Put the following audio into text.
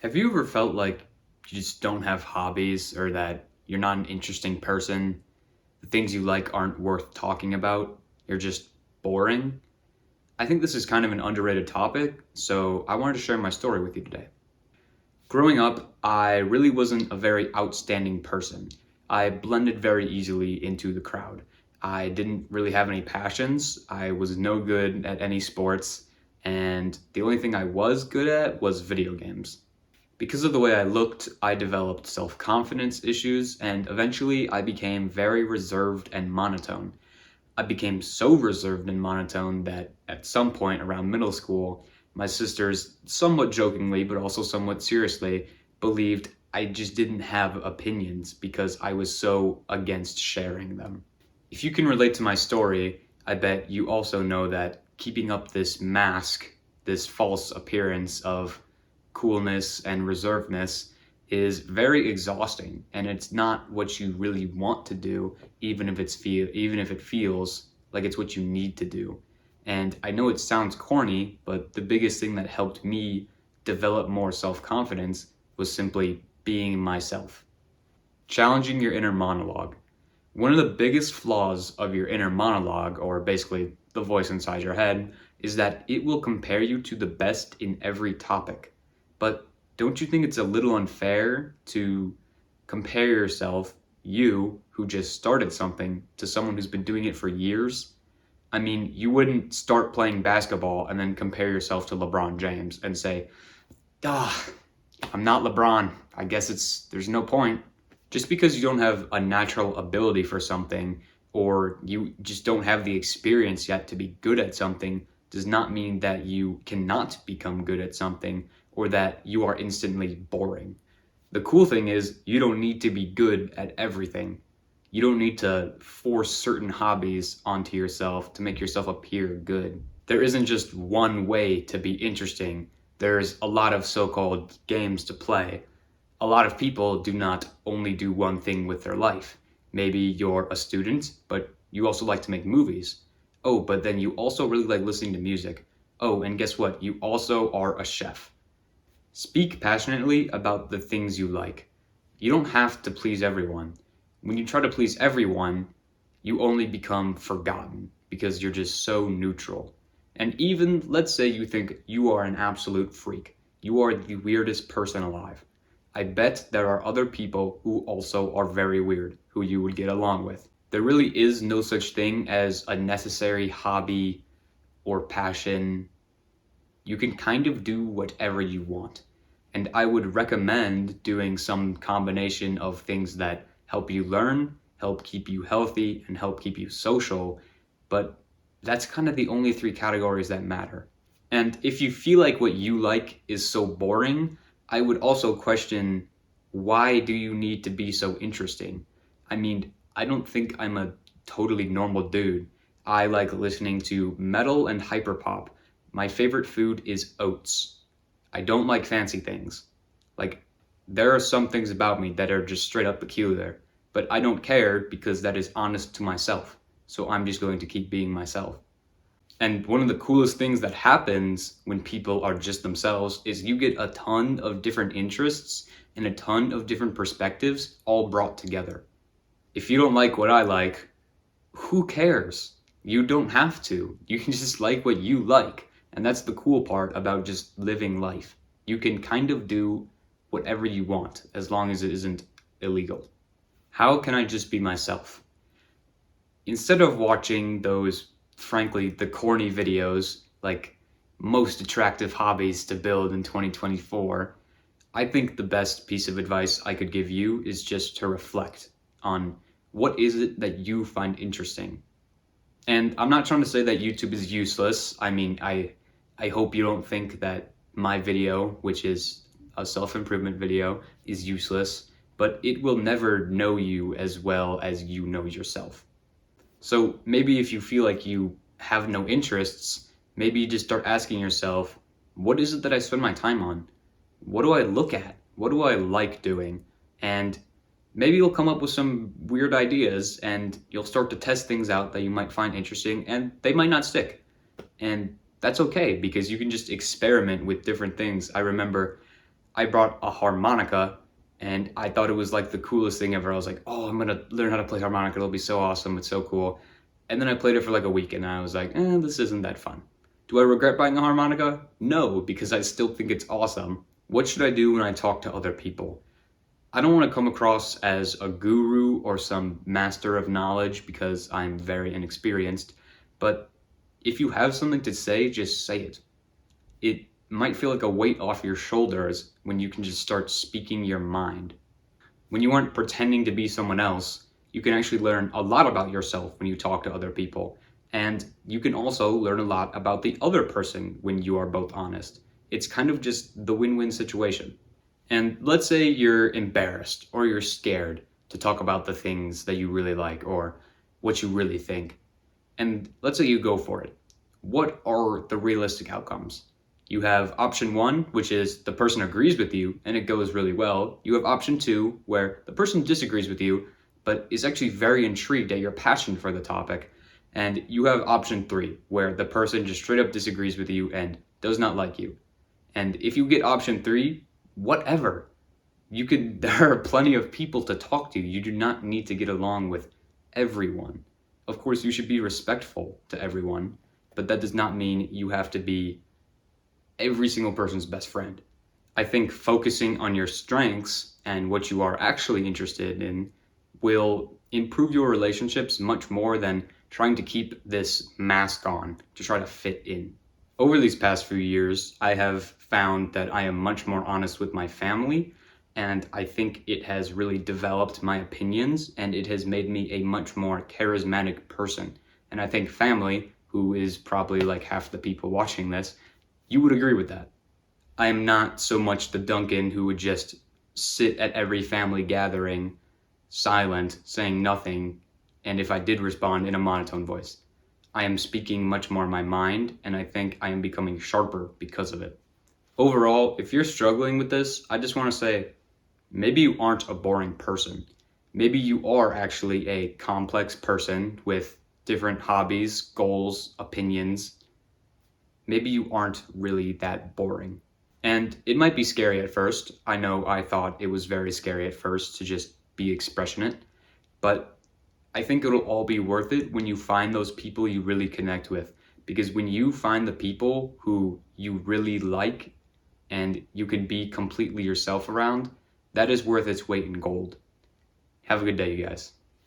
Have you ever felt like you just don't have hobbies or that you're not an interesting person? The things you like aren't worth talking about. You're just boring? I think this is kind of an underrated topic, so I wanted to share my story with you today. Growing up, I really wasn't a very outstanding person. I blended very easily into the crowd. I didn't really have any passions. I was no good at any sports, and the only thing I was good at was video games. Because of the way I looked, I developed self-confidence issues, and eventually I became very reserved and monotone. I became so reserved and monotone that at some point around middle school, my sisters, somewhat jokingly but also somewhat seriously, believed I just didn't have opinions because I was so against sharing them. If you can relate to my story, I bet you also know that keeping up this mask, this false appearance of coolness and reservedness is very exhausting, and it's not what you really want to do, even if it feels like it's what you need to do. And I know it sounds corny, but the biggest thing that helped me develop more self-confidence was simply being myself. Challenging your inner monologue. One of the biggest flaws of your inner monologue, or basically the voice inside your head, is that it will compare you to the best in every topic. But don't you think it's a little unfair to compare yourself, you who just started something, to someone who's been doing it for years? I mean, you wouldn't start playing basketball and then compare yourself to LeBron James and say, ah, I'm not LeBron. I guess there's no point. Just because you don't have a natural ability for something or you just don't have the experience yet to be good at something does not mean that you cannot become good at something or that you are instantly boring. The cool thing is you don't need to be good at everything. You don't need to force certain hobbies onto yourself to make yourself appear good. There isn't just one way to be interesting. There's a lot of so-called games to play. A lot of people do not only do one thing with their life. Maybe you're a student, but you also like to make movies. Oh, but then you also really like listening to music. Oh, and guess what? You also are a chef. Speak passionately about the things you like. You don't have to please everyone. When you try to please everyone, you only become forgotten because you're just so neutral. And even, let's say you think you are an absolute freak. You are the weirdest person alive. I bet there are other people who also are very weird, who you would get along with. There really is no such thing as a necessary hobby or passion. You can kind of do whatever you want. And I would recommend doing some combination of things that help you learn, help keep you healthy, and help keep you social. But that's kind of the only three categories that matter. And if you feel like what you like is so boring, I would also question, why do you need to be so interesting? I mean, I don't think I'm a totally normal dude. I like listening to metal and hyperpop. My favorite food is oats. I don't like fancy things. Like, there are some things about me that are just straight up peculiar, but I don't care because that is honest to myself. So I'm just going to keep being myself. And one of the coolest things that happens when people are just themselves is you get a ton of different interests and a ton of different perspectives all brought together. If you don't like what I like, who cares? You don't have to. You can just like what you like. And that's the cool part about just living life. You can kind of do whatever you want as long as it isn't illegal. How can I just be myself? Instead of watching those, frankly, the corny videos like most attractive hobbies to build in 2024, I think the best piece of advice I could give you is just to reflect on what is it that you find interesting. And I'm not trying to say that YouTube is useless. I mean, I hope you don't think that my video, which is a self-improvement video, is useless, but it will never know you as well as you know yourself. So maybe if you feel like you have no interests, maybe you just start asking yourself, what is it that I spend my time on? What do I look at? What do I like doing? And maybe you'll come up with some weird ideas and you'll start to test things out that you might find interesting and they might not stick. And that's okay because you can just experiment with different things. I remember I brought a harmonica and I thought it was like the coolest thing ever. I was like, oh, I'm gonna learn how to play harmonica. It'll be so awesome. It's so cool. And then I played it for like a week and I was like, this isn't that fun. Do I regret buying a harmonica? No, because I still think it's awesome. What should I do when I talk to other people? I don't want to come across as a guru or some master of knowledge because I'm very inexperienced, but if you have something to say, just say it. It might feel like a weight off your shoulders when you can just start speaking your mind. When you aren't pretending to be someone else, you can actually learn a lot about yourself when you talk to other people. And you can also learn a lot about the other person when you are both honest. It's kind of just the win-win situation. And let's say you're embarrassed or you're scared to talk about the things that you really like or what you really think. And let's say you go for it. What are the realistic outcomes? You have option one, which is the person agrees with you and it goes really well. You have option two, where the person disagrees with you, but is actually very intrigued at your passion for the topic. And you have option three, where the person just straight up disagrees with you and does not like you. And if you get option three, whatever. There are plenty of people to talk to. You do not need to get along with everyone. Of course, you should be respectful to everyone, but that does not mean you have to be every single person's best friend. I think focusing on your strengths and what you are actually interested in will improve your relationships much more than trying to keep this mask on to try to fit in. Over these past few years, I have found that I am much more honest with my family, and I think it has really developed my opinions and it has made me a much more charismatic person. And I think family, who is probably like half the people watching this, you would agree with that. I am not so much the Duncan who would just sit at every family gathering, silent, saying nothing, and if I did respond, in a monotone voice. I am speaking much more my mind, and I think I am becoming sharper because of it. Overall, if you're struggling with this, I just want to say, maybe you aren't a boring person. Maybe you are actually a complex person with different hobbies, goals, opinions. Maybe you aren't really that boring. And it might be scary at first. I know I thought it was very scary at first to just be expressionate, but I think it'll all be worth it when you find those people you really connect with. Because when you find the people who you really like and you can be completely yourself around, that is worth its weight in gold. Have a good day, you guys.